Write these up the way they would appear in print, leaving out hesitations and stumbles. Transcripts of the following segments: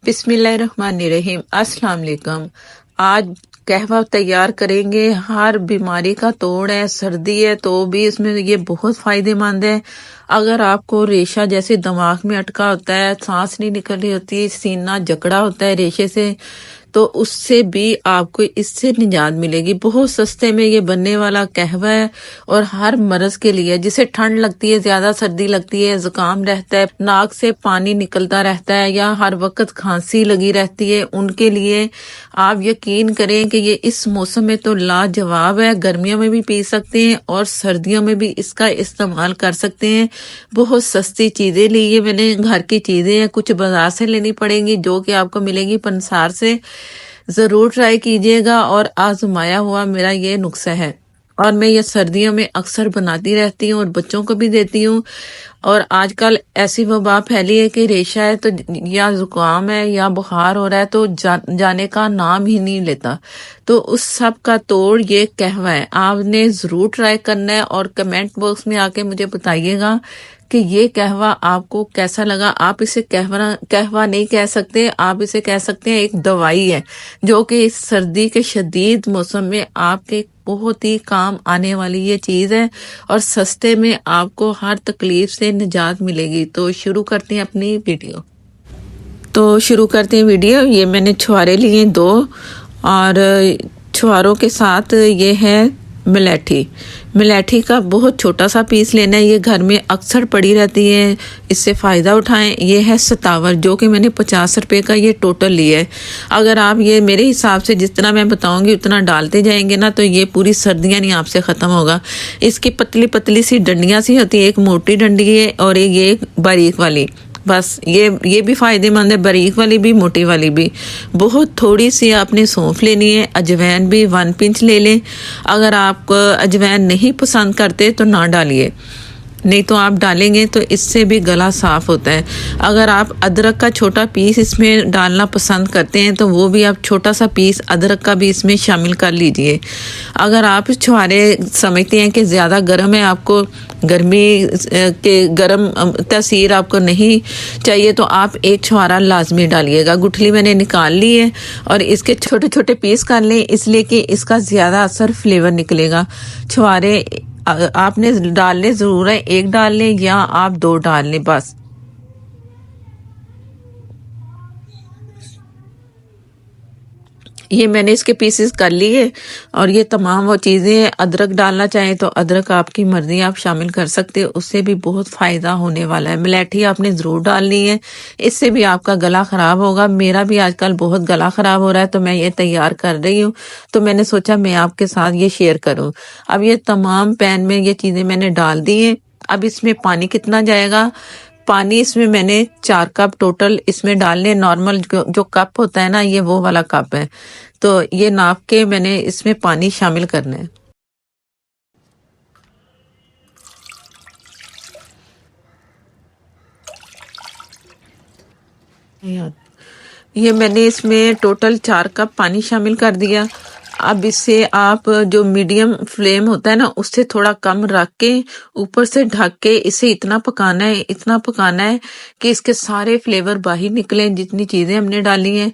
بسم اللہ الرحمن الرحیم۔ السلام علیکم۔ آج قہوہ تیار کریں گے۔ ہر بیماری کا توڑ ہے، سردی ہے تو بھی اس میں یہ بہت فائدے مند ہے۔ اگر آپ کو ریشہ جیسے دماغ میں اٹکا ہوتا ہے، سانس نہیں نکل رہی ہوتی، سینہ جکڑا ہوتا ہے ریشے سے، تو اس سے بھی آپ کو اس سے نجات ملے گی۔ بہت سستے میں یہ بننے والا قہوہ ہے اور ہر مرض کے لیے، جسے ٹھنڈ لگتی ہے، زیادہ سردی لگتی ہے، زکام رہتا ہے، ناک سے پانی نکلتا رہتا ہے یا ہر وقت کھانسی لگی رہتی ہے، ان کے لیے آپ یقین کریں کہ یہ اس موسم میں تو لاجواب ہے۔ گرمیوں میں بھی پی سکتے ہیں اور سردیوں میں بھی اس کا استعمال کر سکتے ہیں۔ بہت سستی چیزیں لی ہے میں نے، گھر کی چیزیں ہیں، کچھ بازار سے لینی پڑیں گی جو کہ آپ کو ملے گی پنسار سے۔ ضرور ٹرائی کیجیے گا اور آزمایا ہوا میرا یہ نسخہ ہے، اور میں یہ سردیوں میں اکثر بناتی رہتی ہوں اور بچوں کو بھی دیتی ہوں۔ اور آج کل ایسی وبا پھیلی ہے کہ ریشہ ہے تو یا زکام ہے یا بخار ہو رہا ہے تو جانے کا نام ہی نہیں لیتا، تو اس سب کا توڑ یہ قہوہ ہے۔ آپ نے ضرور ٹرائی کرنا ہے اور کمنٹ باکس میں آ کے مجھے بتائیے گا کہ یہ قہوہ آپ کو کیسا لگا۔ آپ اسے قہوہ نہیں کہہ سکتے، آپ اسے کہہ سکتے ہیں ایک دوائی ہے، جو کہ اس سردی کے شدید موسم میں آپ کے بہت ہی کام آنے والی یہ چیز ہے، اور سستے میں آپ کو ہر تکلیف سے نجات ملے گی۔ تو شروع کرتے ہیں اپنی ویڈیو۔ یہ میں نے چھوارے لیے 2، اور چھواروں کے ساتھ یہ ہے ملیٹھی کا بہت چھوٹا سا پیس لینا ہے۔ یہ گھر میں اکثر پڑی رہتی ہے، اس سے فائدہ اٹھائیں۔ یہ ہے ستاور، جو کہ میں نے 50 روپے کا یہ ٹوٹل لیا ہے۔ اگر آپ یہ میرے حساب سے جتنا میں بتاؤں گی اتنا ڈالتے جائیں گے نا تو یہ پوری سردیاں نہیں آپ سے ختم ہوگا۔ اس کی پتلی پتلی سی ڈنڈیاں سی ہوتی ہیں، ایک موٹی ڈنڈی ہے اور یہ باریک والی، بس یہ بھی فائدے مند ہے، باریک والی بھی موٹی والی بھی۔ بہت تھوڑی سی آپ نے سونف لینی ہے۔ اجوین بھی 1 پنچ لے لیں۔ اگر آپ کو اجوین نہیں پسند کرتے تو نہ ڈالیے، نہیں تو آپ ڈالیں گے تو اس سے بھی گلا صاف ہوتا ہے۔ اگر آپ ادرک کا چھوٹا پیس اس میں ڈالنا پسند کرتے ہیں تو وہ بھی آپ چھوٹا سا پیس ادرک کا بھی اس میں شامل کر لیجئے۔ اگر آپ چھوارے سمجھتے ہیں کہ زیادہ گرم ہے، آپ کو گرمی کے گرم تاثیر آپ کو نہیں چاہیے، تو آپ ایک چھوارا لازمی ڈالیے گا۔ گٹھلی میں نے نکال لی ہے اور اس کے چھوٹے چھوٹے پیس کر لیں، اس لیے کہ اس کا زیادہ اثر فلیور نکلے گا۔ چھوارے آپ نے ڈالنے ضرور ہے، 1 ڈال لیں یا آپ 2 ڈال لیں بس۔ یہ میں نے اس کے پیسز کر لیے، اور یہ تمام وہ چیزیں ہیں۔ ادرک ڈالنا چاہیں تو ادرک آپ کی مرضی، آپ شامل کر سکتے، اس سے بھی بہت فائدہ ہونے والا ہے۔ ملیٹھی آپ نے ضرور ڈالنی ہے، اس سے بھی آپ کا گلا خراب ہوگا۔ میرا بھی آج کل بہت گلا خراب ہو رہا ہے، تو میں یہ تیار کر رہی ہوں، تو میں نے سوچا میں آپ کے ساتھ یہ شیئر کروں۔ اب یہ تمام پین میں یہ چیزیں میں نے ڈال دی ہیں۔ اب اس میں پانی کتنا جائے گا؟ پانی اس میں نے 4 کپ ٹوٹل اس میں ڈالنے۔ نارمل جو کپ ہوتا ہے نا، یہ وہ والا کپ ہے، تو یہ ناپ کے میں نے اس میں پانی شامل کرنا ہے۔ یہ میں نے اس میں ٹوٹل 4 کپ پانی شامل کر دیا۔ اب اس سے آپ جو میڈیم فلیم ہوتا ہے نا، اس سے تھوڑا کم رکھ کے اوپر سے ڈھک کے اسے اتنا پکانا ہے کہ اس کے سارے فلیور باہر نکلیں، جتنی چیزیں ہم نے ڈالی ہیں۔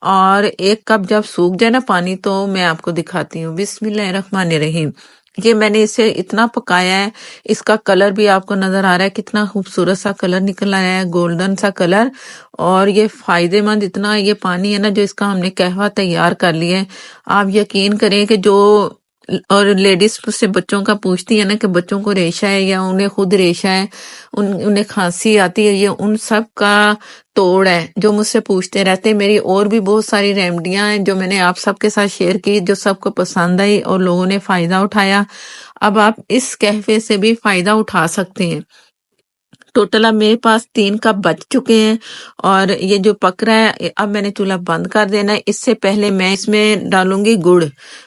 اور 1 کپ جب سوکھ جائے نا پانی تو میں آپ کو دکھاتی ہوں۔ بسم اللہ الرحمن الرحیم۔ یہ میں نے اسے اتنا پکایا ہے، اس کا کلر بھی آپ کو نظر آ رہا ہے، کتنا خوبصورت سا کلر نکل آیا ہے، گولڈن سا کلر۔ اور یہ فائدے مند اتنا یہ پانی ہے نا جو اس کا ہم نے قہوہ تیار کر لیا ہے۔ آپ یقین کریں کہ جو اور لیڈیز سے بچوں کا پوچھتی ہے نا کہ بچوں کو ریشہ ہے یا انہیں خود ریشہ ہے، انہیں کھانسی آتی ہے، یہ ان سب کا توڑ ہے جو مجھ سے پوچھتے رہتے ہیں۔ میری اور بھی بہت ساری ریمیڈیاں ہیں جو میں نے آپ سب کے ساتھ شیئر کی، جو سب کو پسند آئی اور لوگوں نے فائدہ اٹھایا۔ اب آپ اس قہوے سے بھی فائدہ اٹھا سکتے ہیں۔ ٹوٹل اب میرے پاس 3 کپ بچ چکے ہیں، اور یہ جو پک رہا ہے اب میں نے چولہا بند کر دینا ہے۔ اس سے پہلے میں اس میں ڈالوں گی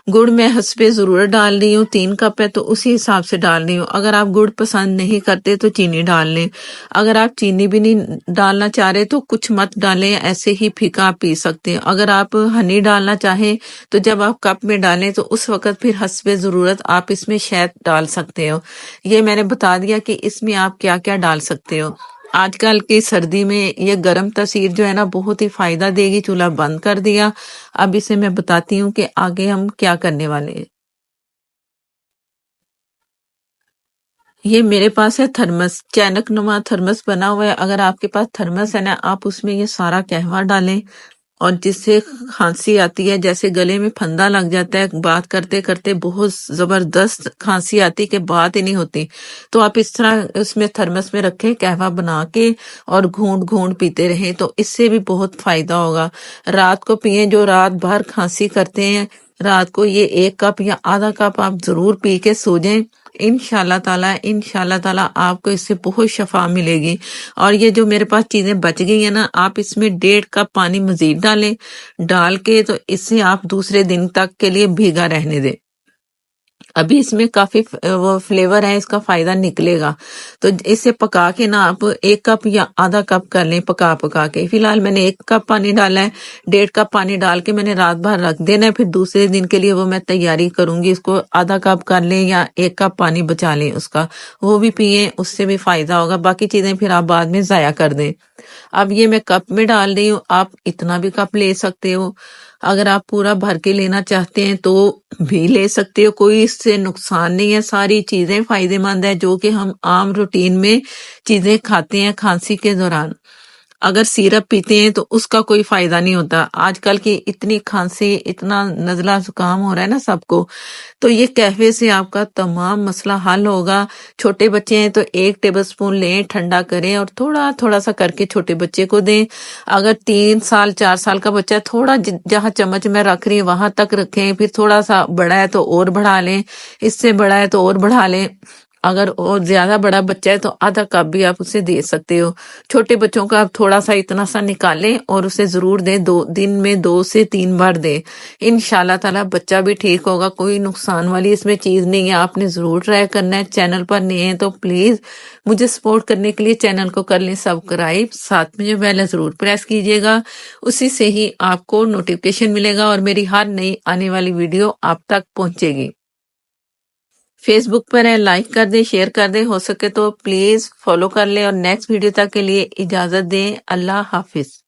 گڑ میں حسب ضرورت ڈال رہی ہوں۔ 3 کپ ہے تو اسی حساب سے ڈال رہی ہوں۔ اگر آپ گڑ پسند نہیں کرتے تو چینی ڈال لیں۔ اگر آپ چینی بھی نہیں ڈالنا چاہ رہے تو کچھ مت ڈالیں، ایسے ہی پھیکا آپ پی سکتے ہیں۔ اگر آپ ہنی ڈالنا چاہیں تو جب آپ کپ میں ڈالیں تو اس وقت پھر حسب ضرورت آپ اس میں شہد ڈال سکتے ہو۔ یہ میں نے بتا دیا کہ اس میں آپ کیا کیا ڈال سکتے ہو۔ آج کل کی سردی میں یہ گرم تاثیر جو ہے نا بہت ہی فائدہ دے گی. چولہا بند کر دیا. اب اسے میں بتاتی ہوں کہ آگے ہم کیا کرنے والے ہیں. یہ میرے پاس ہے تھرمس، چینک نما تھرمس بنا ہوا ہے. اگر آپ کے پاس تھرمس ہے نا، آپ اس میں یہ سارا قہوہ ڈالیں، اور جس سے کھانسی آتی ہے، جیسے گلے میں پھندا لگ جاتا ہے بات کرتے کرتے، بہت زبردست کھانسی آتی کہ بات ہی نہیں ہوتی، تو آپ اس طرح اس میں تھرمس میں رکھیں قہوہ بنا کے، اور گھونٹ گھونٹ پیتے رہیں، تو اس سے بھی بہت فائدہ ہوگا. رات کو پیئیں، جو رات بھر کھانسی کرتے ہیں، رات کو یہ 1 کپ یا آدھا کپ آپ ضرور پی کے سو جائیں. انشاءاللہ تعالی آپ کو اس سے بہت شفا ملے گی. اور یہ جو میرے پاس چیزیں بچ گئی ہیں نا، آپ اس میں 1.5 کپ پانی مزید ڈالیں، ڈال کے تو اس سے آپ دوسرے دن تک کے لیے بھیگا رہنے دیں. ابھی اس میں کافی وہ فلیور ہے، اس کا فائدہ نکلے گا. تو اسے پکا کے نا آپ 1 کپ یا آدھا کپ کر لیں، پکا پکا کے. فی الحال میں نے 1 کپ پانی ڈالا ہے، 1.5 کپ پانی ڈال کے میں نے رات بھر رکھ دینا ہے. پھر دوسرے دن کے لیے وہ میں تیاری کروں گی. اس کو آدھا کپ کر لیں یا 1 کپ پانی بچا لیں اس کا، وہ بھی پیئیں، اس سے بھی فائدہ ہوگا. باقی چیزیں پھر آپ بعد میں ضائع کر دیں. اب یہ میں کپ میں ڈال رہی ہوں، آپ اتنا بھی کپ لے سکتے ہو. اگر آپ پورا بھر کے لینا چاہتے ہیں تو بھی لے سکتے ہو، کوئی اس سے نقصان نہیں ہے. ساری چیزیں فائدے مند ہے جو کہ ہم عام روٹین میں چیزیں کھاتے ہیں کھانسی کے دوران. اگر سیرپ پیتے ہیں تو اس کا کوئی فائدہ نہیں ہوتا. آج کل کی اتنی کھانسی، اتنا نزلہ زکام ہو رہا ہے نا سب کو، تو یہ قہوے سے آپ کا تمام مسئلہ حل ہوگا. چھوٹے بچے ہیں تو 1 ٹیبل سپون لیں، ٹھنڈا کریں اور تھوڑا تھوڑا سا کر کے چھوٹے بچے کو دیں. اگر 3 سال 4 سال کا بچہ ہے، تھوڑا جہاں چمچ میں رکھ رہی ہیں وہاں تک رکھیں. پھر تھوڑا سا بڑا ہے تو اور بڑھا لیں، اس سے بڑا ہے تو اور بڑھا لیں. اگر اور زیادہ بڑا بچہ ہے تو آدھا کپ بھی آپ اسے دے سکتے ہو. چھوٹے بچوں کا آپ تھوڑا سا اتنا سا نکالیں اور اسے ضرور دیں. 2 دن میں 2 سے 3 بار دیں. انشاءاللہ تعالی بچہ بھی ٹھیک ہوگا. کوئی نقصان والی اس میں چیز نہیں ہے. آپ نے ضرور ٹرائی کرنا ہے. چینل پر نئے ہیں تو پلیز مجھے سپورٹ کرنے کے لیے چینل کو کر لیں سبسکرائب، ساتھ میں جو بیل ہے ضرور پریس کیجئے گا. اسی سے ہی آپ کو نوٹیفیکیشن ملے گا اور میری ہر نئی آنے والی ویڈیو آپ تک پہنچے گی. فیس بک پر ہے، لائک کر دیں، شیئر کر دیں، ہو سکے تو پلیز فالو کر لیں. اور نیکسٹ ویڈیو تک کے لیے اجازت دیں. اللہ حافظ.